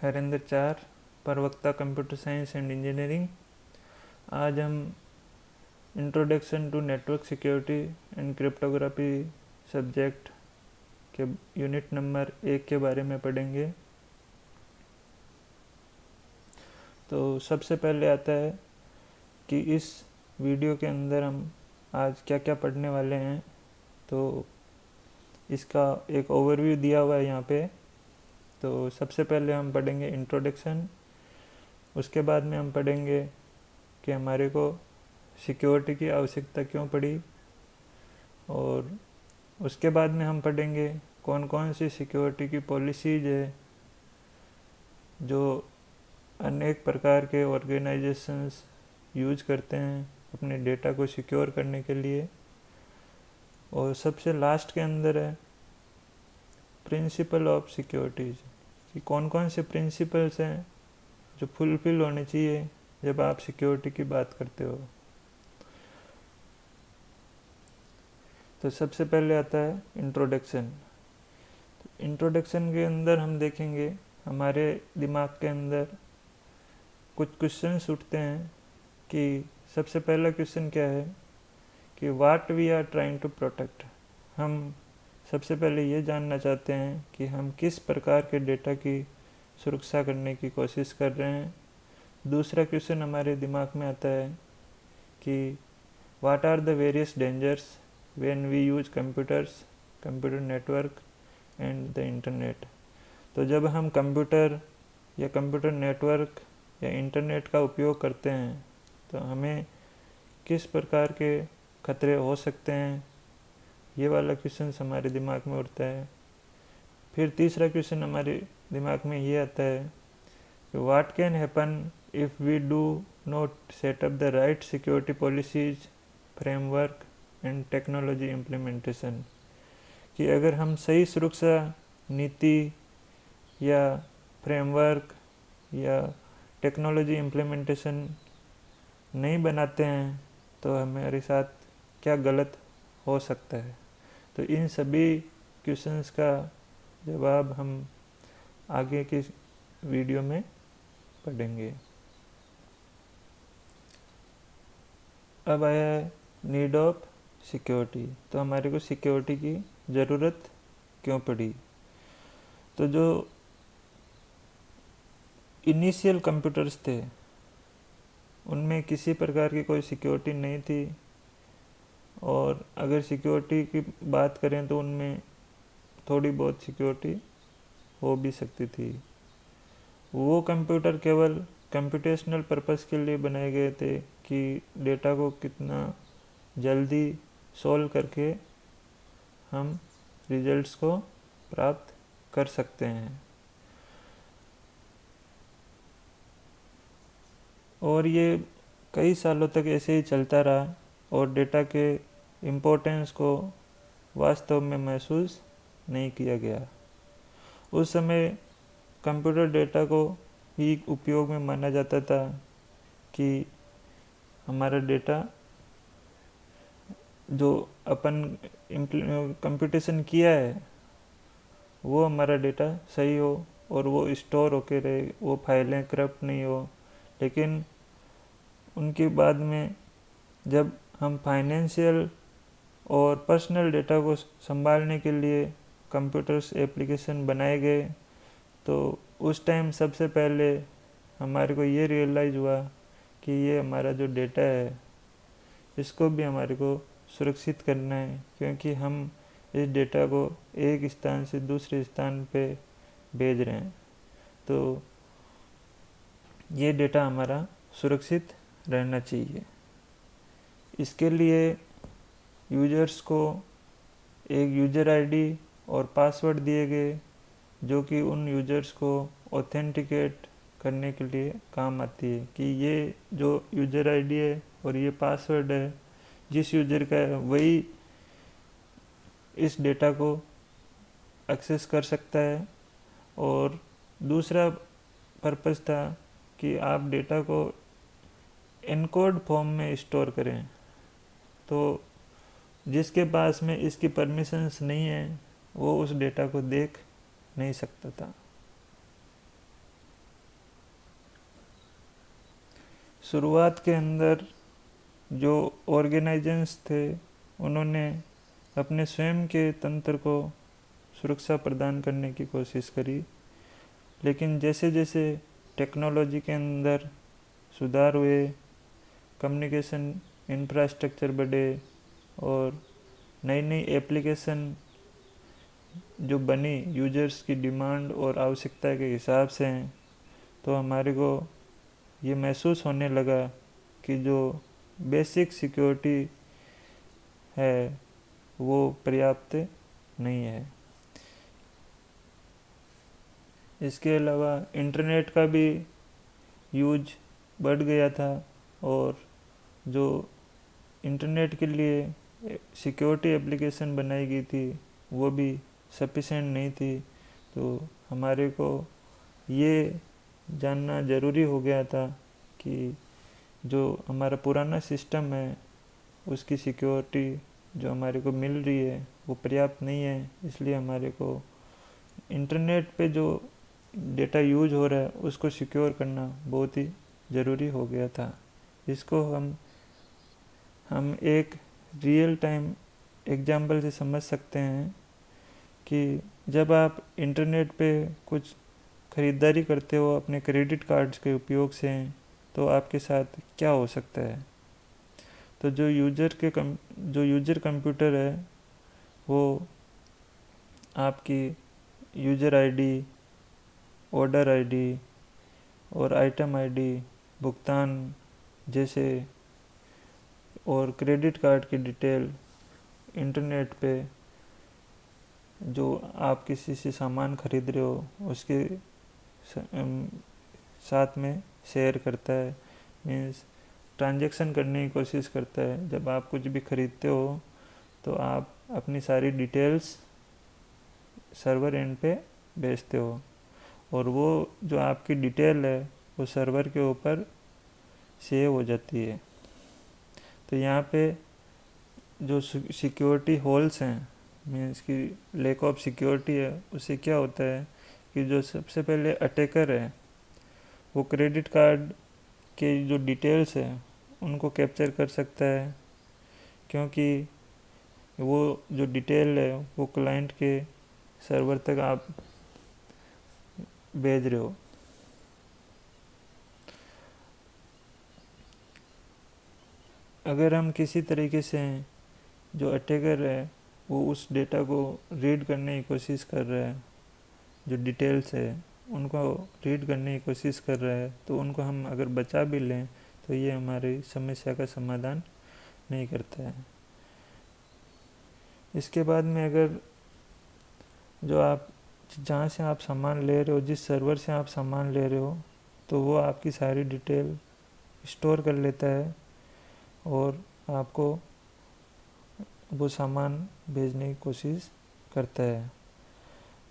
हरेंद्र चार, प्रवक्ता computer science and engineering. आज हम introduction to network security and cryptography subject के यूनिट नंबर 1 के बारे में पढ़ेंगे। तो सबसे पहले आता है कि इस वीडियो के अंदर हम आज क्या क्या पढ़ने वाले हैं। तो इसका एक ओवरव्यू दिया हुआ है यहाँ पे। तो सबसे पहले हम पढ़ेंगे इंट्रोडक्शन, उसके बाद में हम पढ़ेंगे कि हमारे को सिक्योरिटी की आवश्यकता क्यों पड़ी, और उसके बाद में हम पढ़ेंगे कौन कौन सी सिक्योरिटी की पॉलिसीज है जो अनेक प्रकार के ऑर्गेनाइजेशंस यूज करते हैं अपने डेटा को सिक्योर करने के लिए। और सबसे लास्ट के अंदर है प्रिंसिपल ऑफ सिक्योरिटीज, कि कौन कौन से प्रिंसिपल्स हैं जो फुलफिल होने चाहिए जब आप सिक्योरिटी की बात करते हो। तो सबसे पहले आता है इंट्रोडक्शन। इंट्रोडक्शन के अंदर हम देखेंगे हमारे दिमाग के अंदर कुछ क्वेश्चंस उठते हैं कि सबसे पहला क्वेश्चन क्या है कि what we are trying to protect. हम सबसे पहले ये जानना चाहते हैं कि हम किस प्रकार के डेटा की सुरक्षा करने की कोशिश कर रहे हैं। दूसरा क्वेश्चन हमारे दिमाग में आता है कि what are the various dangers when we use computers, computer network and the internet. तो जब हम कंप्यूटर या कंप्यूटर नेटवर्क या इंटरनेट का उपयोग करते हैं तो हमें किस प्रकार के खतरे हो सकते हैं, ये वाला क्वेश्चन हमारे दिमाग में उठता है। फिर तीसरा क्वेश्चन हमारे दिमाग में ये आता है कि what can happen if we do not set up the right security policies, framework and technology implementation. कि अगर हम सही सुरक्षा नीति या फ्रेमवर्क या टेक्नोलॉजी इम्प्लीमेंटेशन नहीं बनाते हैं तो हमारे साथ क्या गलत हो सकता है। तो इन सभी क्वेश्चंस का जवाब हम आगे की वीडियो में पढ़ेंगे। अब आया है नीड ऑफ सिक्योरिटी। तो हमारे को सिक्योरिटी की ज़रूरत क्यों पड़ी। तो जो इनिशियल कंप्यूटर्स थे उनमें किसी प्रकार की कोई सिक्योरिटी नहीं थी, और अगर सिक्योरिटी की बात करें तो उनमें थोड़ी बहुत सिक्योरिटी हो भी सकती थी। वो कंप्यूटर केवल कंप्यूटेशनल पर्पस के लिए बनाए गए थे कि डेटा को कितना जल्दी सॉल्व करके हम रिजल्ट्स को प्राप्त कर सकते हैं। और ये कई सालों तक ऐसे ही चलता रहा और डेटा के इम्पोर्टेंस को वास्तव में महसूस नहीं किया गया। उस समय कंप्यूटर डेटा को ही उपयोग में माना जाता था कि हमारा डेटा जो अपन कंप्यूटेशन किया है वो हमारा डेटा सही हो और वो स्टोर होके रहे, वो फाइलें करप्ट नहीं हो। लेकिन उनके बाद में जब हम फाइनेंशियल और पर्सनल डेटा को संभालने के लिए कंप्यूटर्स एप्लीकेशन बनाए गए तो उस टाइम सबसे पहले हमारे को ये रियलाइज़ हुआ कि ये हमारा जो डेटा है इसको भी हमारे को सुरक्षित करना है, क्योंकि हम इस डेटा को एक स्थान से दूसरे स्थान पे भेज रहे हैं। तो ये डेटा हमारा सुरक्षित रहना चाहिए। इसके लिए यूजर्स को एक यूज़र आईडी और पासवर्ड दिए गए जो कि उन यूजर्स को ऑथेंटिकेट करने के लिए काम आती है कि ये जो यूज़र आईडी है और ये पासवर्ड है जिस यूज़र का है वही इस डेटा को एक्सेस कर सकता है। और दूसरा पर्पस था कि आप डेटा को एनकोड फॉर्म में स्टोर करें, तो जिसके पास में इसकी परमिशंस नहीं है वो उस डेटा को देख नहीं सकता था। शुरुआत के अंदर जो ऑर्गेनाइजेशंस थे उन्होंने अपने स्वयं के तंत्र को सुरक्षा प्रदान करने की कोशिश करी, लेकिन जैसे जैसे टेक्नोलॉजी के अंदर सुधार हुए, कम्युनिकेशन इंफ्रास्ट्रक्चर बढ़े और नई नई एप्लीकेशन जो बनी यूजर्स की डिमांड और आवश्यकता के हिसाब से हैं, तो हमारे को ये महसूस होने लगा कि जो बेसिक सिक्योरिटी है वो पर्याप्त नहीं है। इसके अलावा इंटरनेट का भी यूज बढ़ गया था और जो इंटरनेट के लिए सिक्योरिटी एप्लीकेशन बनाई गई थी वो भी सफिशेंट नहीं थी। तो हमारे को ये जानना ज़रूरी हो गया था कि जो हमारा पुराना सिस्टम है उसकी सिक्योरिटी जो हमारे को मिल रही है वो पर्याप्त नहीं है, इसलिए हमारे को इंटरनेट पे जो डेटा यूज हो रहा है उसको सिक्योर करना बहुत ही ज़रूरी हो गया था। इसको हम एक रियल टाइम एग्जाम्पल से समझ सकते हैं कि जब आप इंटरनेट पे कुछ ख़रीदारी करते हो अपने क्रेडिट कार्ड्स के उपयोग से, तो आपके साथ क्या हो सकता है। तो जो यूजर कंप्यूटर है वो आपकी यूजर आईडी, ऑर्डर आईडी और आइटम आईडी, भुगतान जैसे और क्रेडिट कार्ड की डिटेल इंटरनेट पे जो आप किसी से सामान खरीद रहे हो उसके साथ में शेयर करता है, मीन्स ट्रांजैक्शन करने की कोशिश करता है। जब आप कुछ भी खरीदते हो तो आप अपनी सारी डिटेल्स सर्वर एंड पे भेजते हो और वो जो आपकी डिटेल है वो सर्वर के ऊपर सेव हो जाती है। तो यहाँ पे जो सिक्योरिटी होल्स हैं, मीन्स की लैक ऑफ सिक्योरिटी है, उससे क्या होता है कि जो सबसे पहले अटैकर है वो क्रेडिट कार्ड के जो डिटेल्स है उनको कैप्चर कर सकता है, क्योंकि वो जो डिटेल है वो क्लाइंट के सर्वर तक आप भेज रहे हो। अगर हम किसी तरीके से जो अटैकर है वो उस डेटा को रीड करने की कोशिश कर रहा है, जो डिटेल्स है उनको रीड करने की कोशिश कर रहा है, तो उनको हम अगर बचा भी लें तो ये हमारी समस्या का समाधान नहीं करता है। इसके बाद में अगर जो आप जहाँ से आप सामान ले रहे हो, जिस सर्वर से आप सामान ले रहे हो, तो वो आपकी सारी डिटेल स्टोर कर लेता है और आपको वो सामान भेजने की कोशिश करता है।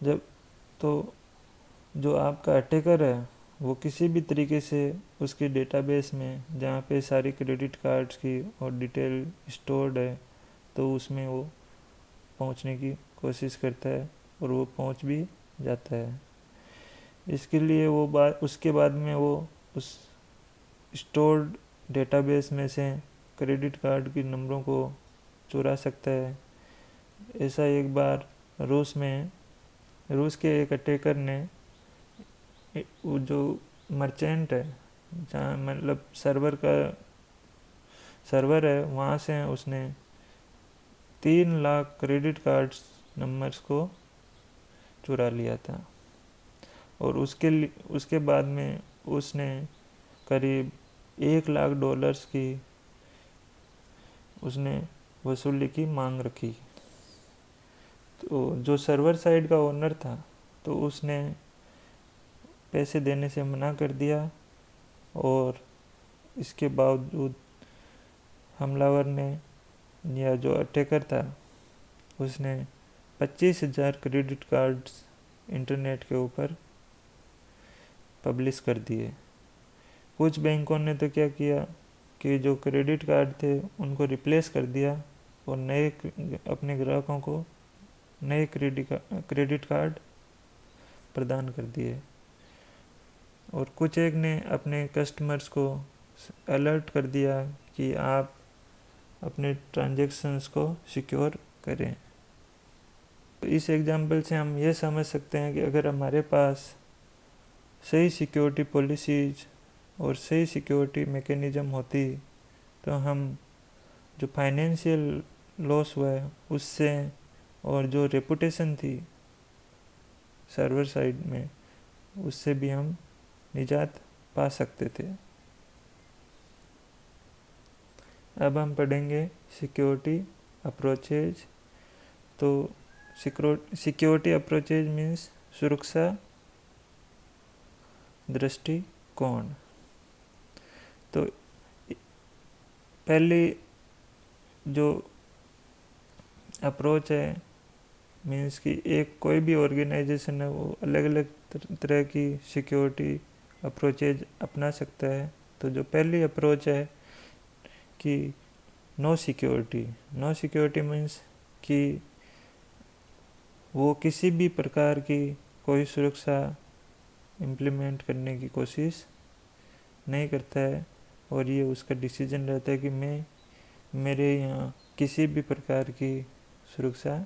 जब तो जो आपका अटैकर है वो किसी भी तरीके से उसके डेटाबेस में जहाँ पे सारी क्रेडिट कार्ड्स की और डिटेल स्टोर्ड है तो उसमें वो पहुँचने की कोशिश करता है और वो पहुँच भी जाता है। इसके लिए उसके बाद में वो उस स्टोर्ड डेटाबेस में से क्रेडिट कार्ड की नंबरों को चुरा सकता है। ऐसा एक बार रूस के एक अटैकर ने वो जो मर्चेंट है जहाँ मतलब सर्वर है वहाँ से उसने 3 लाख क्रेडिट कार्ड्स नंबर्स को चुरा लिया था और उसके बाद में उसने करीब $1 लाख की उसने वसूली की मांग रखी। तो जो सर्वर साइड का ओनर था तो उसने पैसे देने से मना कर दिया और इसके बावजूद हमलावर ने या जो अटैकर था उसने 25,000 क्रेडिट कार्ड्स इंटरनेट के ऊपर पब्लिश कर दिए। कुछ बैंकों ने तो क्या किया कि जो क्रेडिट कार्ड थे उनको रिप्लेस कर दिया और नए अपने ग्राहकों को नए क्रेडिट कार्ड प्रदान कर दिए और कुछ एक ने अपने कस्टमर्स को अलर्ट कर दिया कि आप अपने ट्रांजैक्शंस को सिक्योर करें। तो इस एग्जांपल से हम ये समझ सकते हैं कि अगर हमारे पास सही सिक्योरिटी पॉलिसीज और सही सिक्योरिटी मैकेनिज़्म होती तो हम जो फाइनेंशियल लॉस हुआ है उससे और जो रेपुटेशन थी सर्वर साइड में उससे भी हम निजात पा सकते थे। अब हम पढ़ेंगे सिक्योरिटी अप्रोचेज। तो सिक्योरिटी अप्रोचेज मीन्स सुरक्षा दृष्टिकोण। तो पहली जो अप्रोच है मीन्स कि एक कोई भी ऑर्गेनाइजेशन है वो अलग अलग तरह की सिक्योरिटी अप्रोचेज अपना सकता है। तो जो पहली अप्रोच है कि नो सिक्योरिटी मीन्स कि वो किसी भी प्रकार की कोई सुरक्षा इम्प्लीमेंट करने की कोशिश नहीं करता है और ये उसका डिसीजन रहता है कि मैं मेरे यहाँ किसी भी प्रकार की सुरक्षा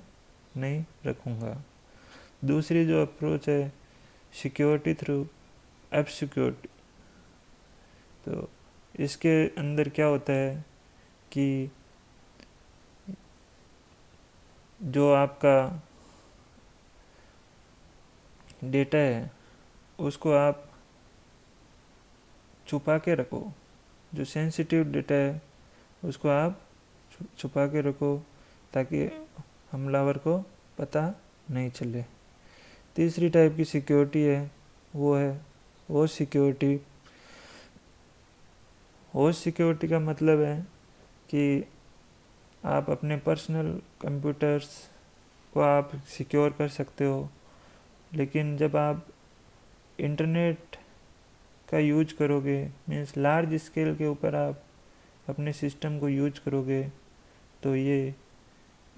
नहीं रखूँगा। दूसरी जो अप्रोच है सिक्योरिटी थ्रू एब्सक्योरिटी। तो इसके अंदर क्या होता है कि जो आपका डेटा है उसको आप छुपा के रखो। जो सेंसिटिव डेटा है उसको आप छुपा के रखो ताकि हमलावर को पता नहीं चले। तीसरी टाइप की सिक्योरिटी है वो है होस्ट सिक्योरिटी। होस्ट सिक्योरिटी का मतलब है कि आप अपने पर्सनल कंप्यूटर्स को आप सिक्योर कर सकते हो, लेकिन जब आप इंटरनेट का यूज करोगे मीन्स लार्ज स्केल के ऊपर आप अपने सिस्टम को यूज करोगे तो ये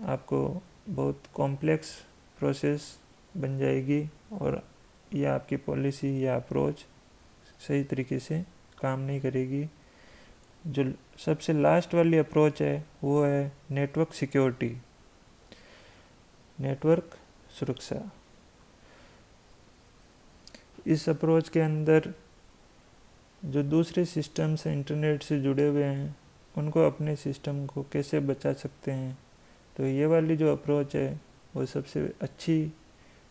आपको बहुत कॉम्प्लेक्स प्रोसेस बन जाएगी और ये आपकी पॉलिसी या अप्रोच सही तरीके से काम नहीं करेगी। जो सबसे लास्ट वाली अप्रोच है वो है नेटवर्क सिक्योरिटी, नेटवर्क सुरक्षा। इस अप्रोच के अंदर जो दूसरे सिस्टम से इंटरनेट से जुड़े हुए हैं उनको अपने सिस्टम को कैसे बचा सकते हैं। तो ये वाली जो अप्रोच है वो सबसे अच्छी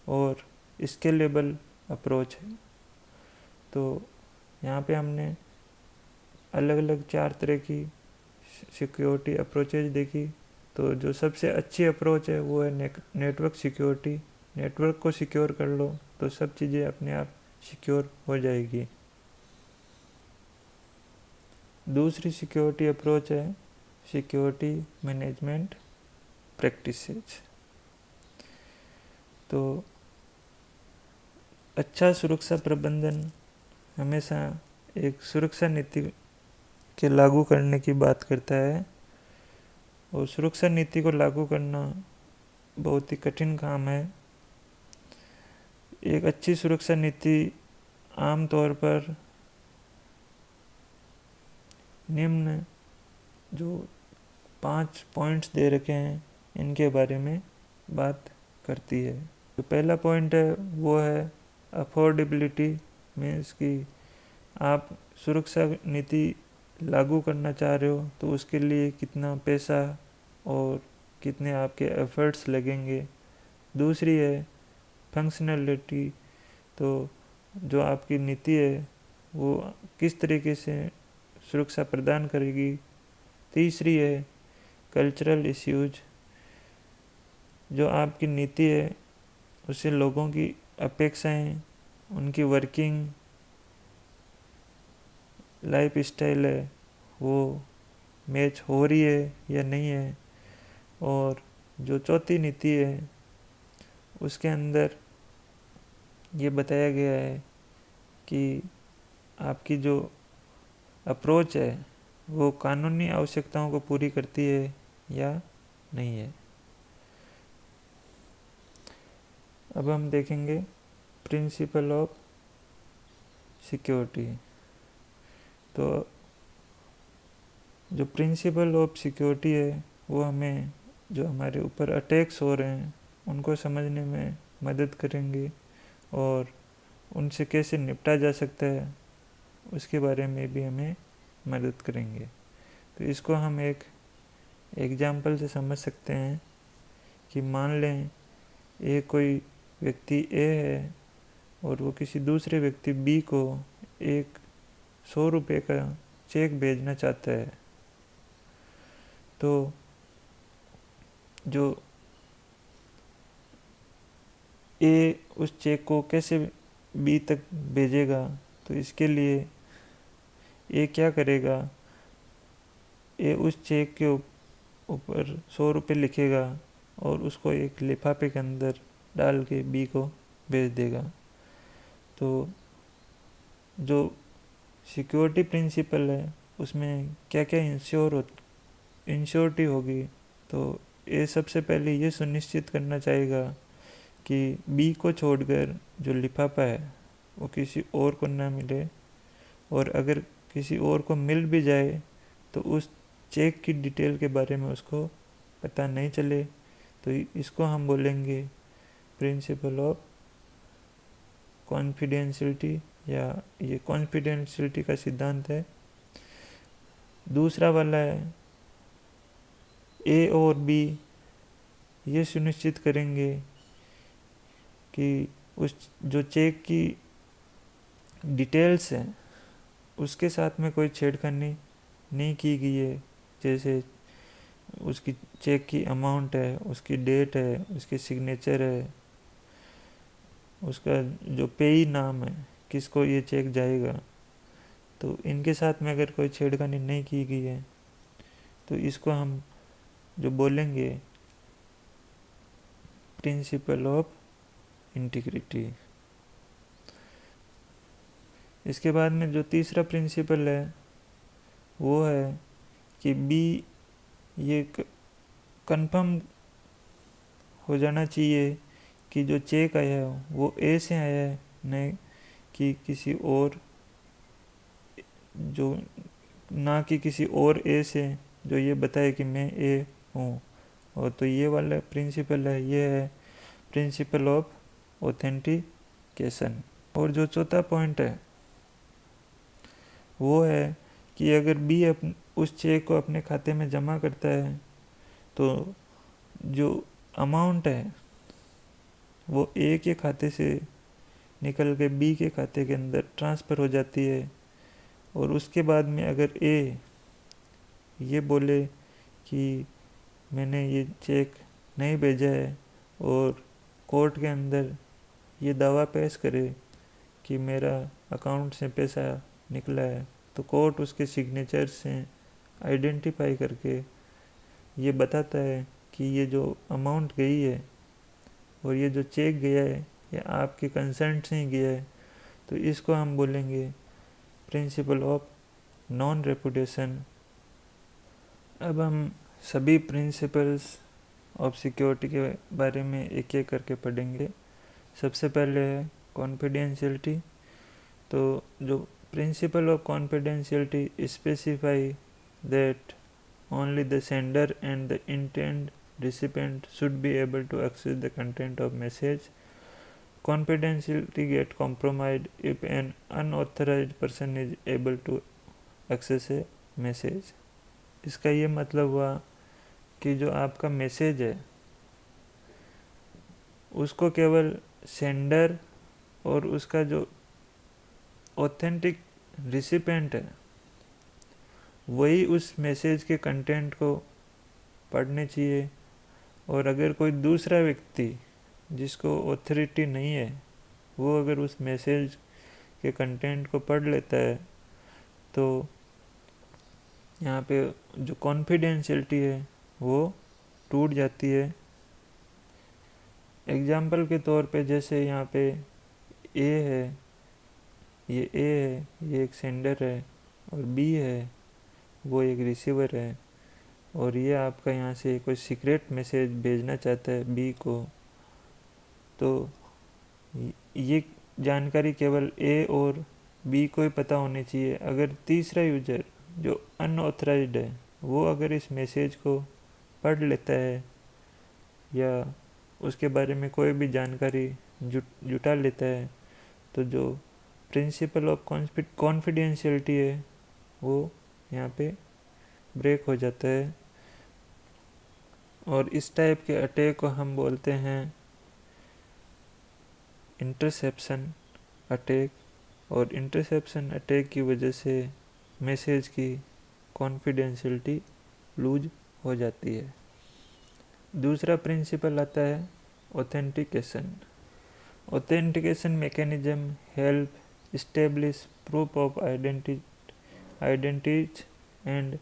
और स्केलेबल अप्रोच है। तो यहाँ पे हमने अलग अलग 4 तरह की सिक्योरिटी अप्रोचेज देखी। तो जो सबसे अच्छी अप्रोच है वो है नेटवर्क सिक्योरिटी। नेटवर्क को सिक्योर कर लो तो सब चीज़ें अपने आप सिक्योर हो जाएगी। दूसरी सिक्योरिटी अप्रोच है सिक्योरिटी मैनेजमेंट प्रैक्टिसेज। तो अच्छा सुरक्षा प्रबंधन हमेशा एक सुरक्षा नीति के लागू करने की बात करता है और सुरक्षा नीति को लागू करना बहुत ही कठिन काम है। एक अच्छी सुरक्षा नीति आमतौर पर निम्न जो 5 पॉइंट्स दे रखे हैं इनके बारे में बात करती है। जो पहला पॉइंट है वो है अफोर्डेबिलिटी मीन्स कि आप सुरक्षा नीति लागू करना चाह रहे हो तो उसके लिए कितना पैसा और कितने आपके एफर्ट्स लगेंगे। दूसरी है फंक्शनलिटी, तो जो आपकी नीति है वो किस तरीके से सुरक्षा प्रदान करेगी। तीसरी है कल्चरल इश्यूज, जो आपकी नीति है उससे लोगों की अपेक्षाएं, उनकी वर्किंग लाइफ स्टाइल है वो मैच हो रही है या नहीं है। और जो चौथी नीति है उसके अंदर ये बताया गया है कि आपकी जो अप्रोच है वो कानूनी आवश्यकताओं को पूरी करती है या नहीं है। अब हम देखेंगे प्रिंसिपल ऑफ सिक्योरिटी। तो जो प्रिंसिपल ऑफ सिक्योरिटी है वो हमें जो हमारे ऊपर अटैक्स हो रहे हैं उनको समझने में मदद करेंगे और उनसे कैसे निपटा जा सकता है उसके बारे में भी हमें मदद करेंगे। तो इसको हम एक एग्जाम्पल से समझ सकते हैं कि मान लें कोई व्यक्ति ए है और वो किसी दूसरे व्यक्ति बी को एक 100 रुपये का चेक भेजना चाहता है। तो जो ए उस चेक को कैसे बी तक भेजेगा, तो इसके लिए ए क्या करेगा, ए उस चेक के ऊपर 100 रुपये लिखेगा और उसको एक लिफाफे के अंदर डाल के बी को भेज देगा। तो जो सिक्योरिटी प्रिंसिपल है उसमें क्या क्या इंश्योरिटी होगी, तो ये सबसे पहले ये सुनिश्चित करना चाहेगा कि बी को छोड़कर जो लिफाफा है वो किसी और को ना मिले, और अगर किसी और को मिल भी जाए तो उस चेक की डिटेल के बारे में उसको पता नहीं चले। तो इसको हम बोलेंगे प्रिंसिपल ऑफ कॉन्फिडेंशियलिटी, या ये कॉन्फिडेंशियलिटी का सिद्धांत है। दूसरा वाला है ए और बी ये सुनिश्चित करेंगे कि उस जो चेक की डिटेल्स हैं उसके साथ में कोई छेड़खानी नहीं की गई है, जैसे उसकी चेक की अमाउंट है, उसकी डेट है, उसकी सिग्नेचर है, उसका जो पेई नाम है, किसको ये चेक जाएगा। तो इनके साथ में अगर कोई छेड़खानी नहीं की गई है तो इसको हम जो बोलेंगे प्रिंसिपल ऑफ इंटीग्रिटी। इसके बाद में जो तीसरा प्रिंसिपल है वो है कि बी ये कंफर्म हो जाना चाहिए कि जो चेक आया है वो ए से आया है, नहीं कि किसी और जो ना कि किसी और ए से जो ये बताए कि मैं ए हूँ। और तो ये वाला प्रिंसिपल है, ये है प्रिंसिपल ऑफ ऑथेंटिकेशन। और जो चौथा पॉइंट है वो है कि अगर बी उस चेक को अपने खाते में जमा करता है तो जो अमाउंट है वो ए के खाते से निकल के बी के खाते के अंदर ट्रांसफ़र हो जाती है। और उसके बाद में अगर ए ये बोले कि मैंने ये चेक नहीं भेजा है और कोर्ट के अंदर ये दावा पेश करे कि मेरा अकाउंट से पैसा निकला है, तो कोर्ट उसके सिग्नेचर से आइडेंटिफाई करके ये बताता है कि ये जो अमाउंट गई है और ये जो चेक गया है ये आपके कंसेंट से ही गया है। तो इसको हम बोलेंगे प्रिंसिपल ऑफ नॉन रेपुटेशन। अब हम सभी प्रिंसिपल्स ऑफ सिक्योरिटी के बारे में एक एक करके पढ़ेंगे। सबसे पहले है कॉन्फिडेंशियलिटी। तो जो principle of confidentiality specify that only the sender and the intended recipient should be able to access the content of message. Confidentiality get compromised if an unauthorized person is able to access a message. इसका ये मतलब हुआ कि जो आपका message है उसको केवल सेंडर और उसका जो ऑथेंटिक रिसिपेंट है वही उस मैसेज के कंटेंट को पढ़ने चाहिए। और अगर कोई दूसरा व्यक्ति जिसको ऑथोरिटी नहीं है वो अगर उस मैसेज के कंटेंट को पढ़ लेता है तो यहाँ पे जो कॉन्फिडेंशियलिटी है वो टूट जाती है। एग्जाम्पल के तौर पे जैसे यहाँ पे ए है, ये एक सेंडर है और बी है वो एक रिसीवर है, और ये आपका यहाँ से कोई सीक्रेट मैसेज भेजना चाहता है बी को। तो ये जानकारी केवल ए और बी को ही पता होनी चाहिए। अगर तीसरा यूजर जो अनऑथराइज्ड है वो अगर इस मैसेज को पढ़ लेता है या उसके बारे में कोई भी जानकारी जुटा लेता है, तो जो प्रिंसिपल ऑफ कॉन्फिडेंशियलिटी है वो यहाँ पे ब्रेक हो जाता है। और इस टाइप के अटैक को हम बोलते हैं इंटरसेप्शन अटैक। और इंटरसेप्शन अटैक की वजह से मैसेज की कॉन्फिडेंशियलिटी लूज हो जाती है। दूसरा प्रिंसिपल आता है authentication. Authentication mechanism help establish proof of identity and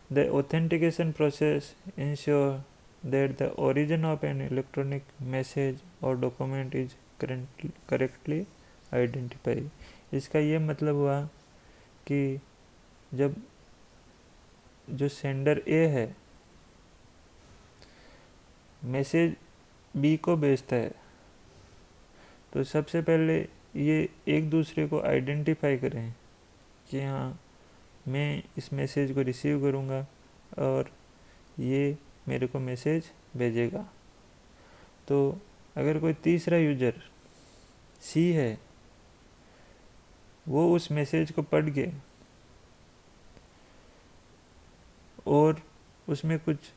the authentication process ensure that the origin of an electronic message or document is correctly identified। इसका ये मतलब हुआ कि जब जो सेंडर ए है मैसेज बी को भेजता है, तो सबसे पहले ये एक दूसरे को आइडेंटिफाई करें कि हाँ मैं इस मैसेज को रिसीव करूँगा और ये मेरे को मैसेज भेजेगा। तो अगर कोई तीसरा यूजर सी है, वो उस मैसेज को पढ़ के और उसमें कुछ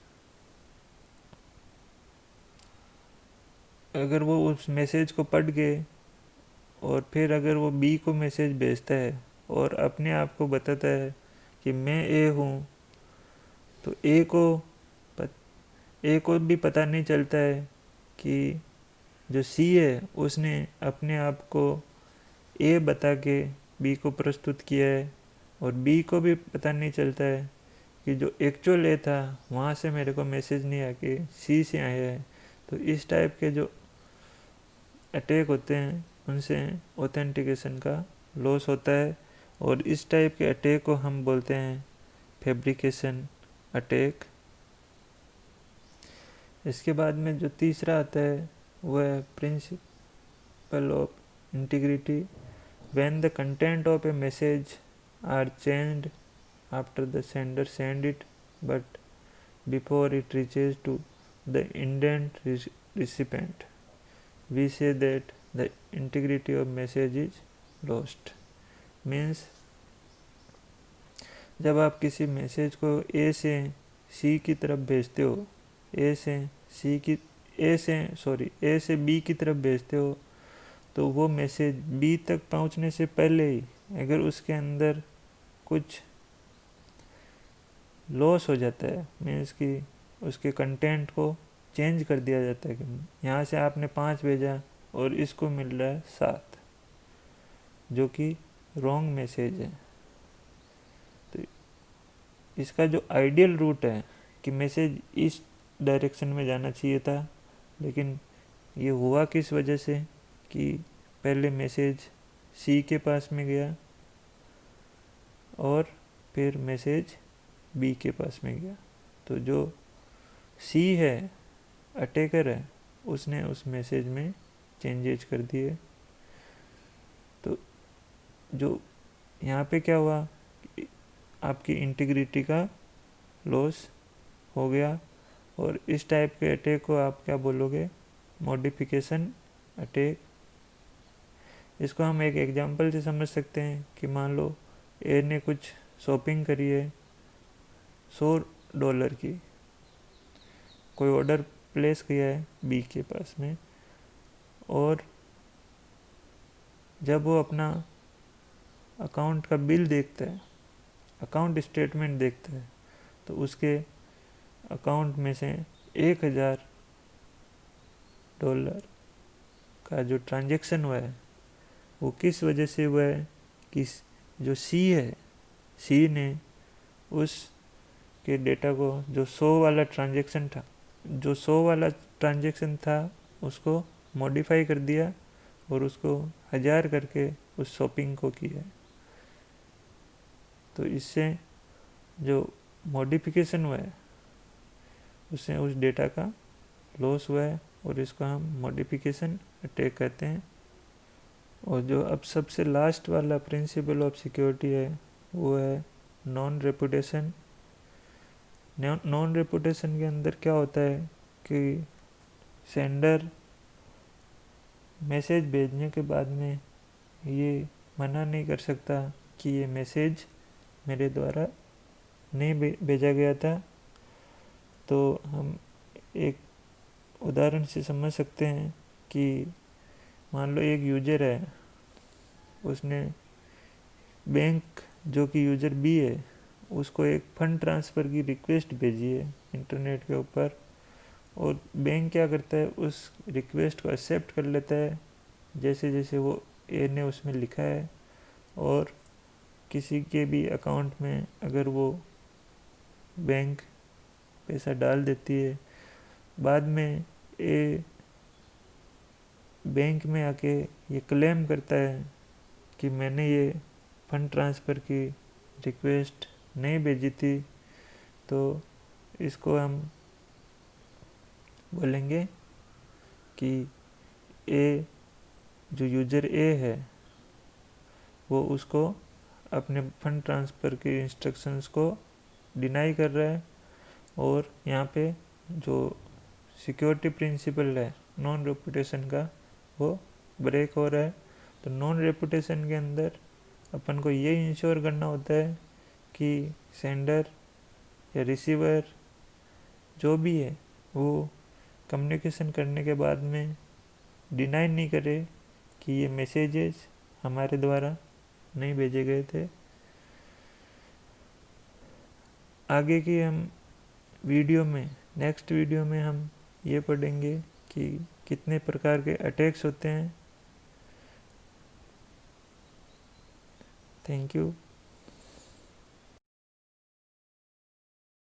अगर वो उस मैसेज को पढ़ के और फिर अगर वो बी को मैसेज भेजता है और अपने आप को बताता है कि मैं ए हूँ, तो ए को भी पता नहीं चलता है कि जो सी है उसने अपने आप को ए बता के बी को प्रस्तुत किया है, और बी को भी पता नहीं चलता है कि जो एक्चुअल ए था वहाँ से मेरे को मैसेज नहीं आके सी से आया है। तो इस टाइप के जो अटैक होते हैं उनसे ऑथेंटिकेशन का लॉस होता है, और इस टाइप के अटैक को हम बोलते हैं फैब्रिकेशन अटैक। इसके बाद में जो तीसरा आता है वह है principle of integrity. When the content of a message are changed after the sender send it but before it reaches to the intent recipient, we say that the integrity of message is lost। Means जब आप किसी message को ए से सी की तरफ भेजते हो, ए से बी की तरफ भेजते हो, तो वो मैसेज बी तक पहुंचने से पहले ही अगर उसके अंदर कुछ लॉस हो जाता है, मीन्स कि उसके कंटेंट को चेंज कर दिया जाता है कि यहाँ से आपने 5 भेजा और इसको मिल रहा है 7, जो कि रॉन्ग मैसेज है। तो इसका जो आइडियल रूट है कि मैसेज इस डायरेक्शन में जाना चाहिए था, लेकिन ये हुआ किस वजह से कि पहले मैसेज सी के पास में गया और फिर मैसेज बी के पास में गया। तो जो सी है, अटैकर है, उसने उस मैसेज में चेंजेज कर दिए। तो जो यहाँ पे क्या हुआ, आपकी इंटीग्रिटी का लॉस हो गया। और इस टाइप के अटैक को आप क्या बोलोगे, मॉडिफिकेशन अटैक। इसको हम एक एग्जांपल से समझ सकते हैं कि मान लो ए ने कुछ शॉपिंग करी है $100 की, कोई ऑर्डर प्लेस किया है बी के पास में, और जब वो अपना अकाउंट का बिल देखता है, अकाउंट स्टेटमेंट देखता है, तो उसके अकाउंट में से $1000 का जो ट्रांजैक्शन हुआ है वो किस वजह से हुआ है कि जो सी है, सी ने उस के डेटा को जो 100 वाला ट्रांजैक्शन था उसको मॉडिफाई कर दिया और उसको 1000 करके उस शॉपिंग को किया। तो इससे जो मॉडिफिकेशन हुआ है उससे उस डेटा का लॉस हुआ है, और इसको हम मॉडिफिकेशन अटैक कहते हैं। और जो अब सबसे लास्ट वाला प्रिंसिपल ऑफ सिक्योरिटी है वो है नॉन रेपुटेशन। नॉन रेपुटेशन के अंदर क्या होता है कि सेंडर मैसेज भेजने के बाद में ये मना नहीं कर सकता कि ये मैसेज मेरे द्वारा नहीं भेजा गया था। तो हम एक उदाहरण से समझ सकते हैं कि मान लो एक यूजर है, उसने बैंक जो कि यूजर बी है उसको एक फंड ट्रांसफ़र की रिक्वेस्ट भेजी है इंटरनेट के ऊपर, और बैंक क्या करता है उस रिक्वेस्ट को एक्सेप्ट कर लेता है जैसे जैसे वो ए ने उसमें लिखा है, और किसी के भी अकाउंट में अगर वो बैंक पैसा डाल देती है, बाद में ए बैंक में आके ये क्लेम करता है कि मैंने ये फंड ट्रांसफ़र की रिक्वेस्ट नहीं भेजी थी, तो इसको हम बोलेंगे कि ए जो यूज़र ए है वो उसको अपने फंड ट्रांसफ़र के इंस्ट्रक्शंस को डिनाई कर रहा है, और यहाँ पे जो सिक्योरिटी प्रिंसिपल है नॉन रेपुटेशन का वो ब्रेक हो रहा है। तो नॉन रेपुटेशन के अंदर अपन को ये इंश्योर करना होता है कि सेंडर या रिसीवर जो भी है वो कम्युनिकेशन करने के बाद में डिनाई नहीं करे कि ये मैसेजेस हमारे द्वारा नहीं भेजे गए थे। आगे की हम वीडियो में, नेक्स्ट वीडियो में हम ये पढ़ेंगे कि कितने प्रकार के अटैक्स होते हैं। Thank you.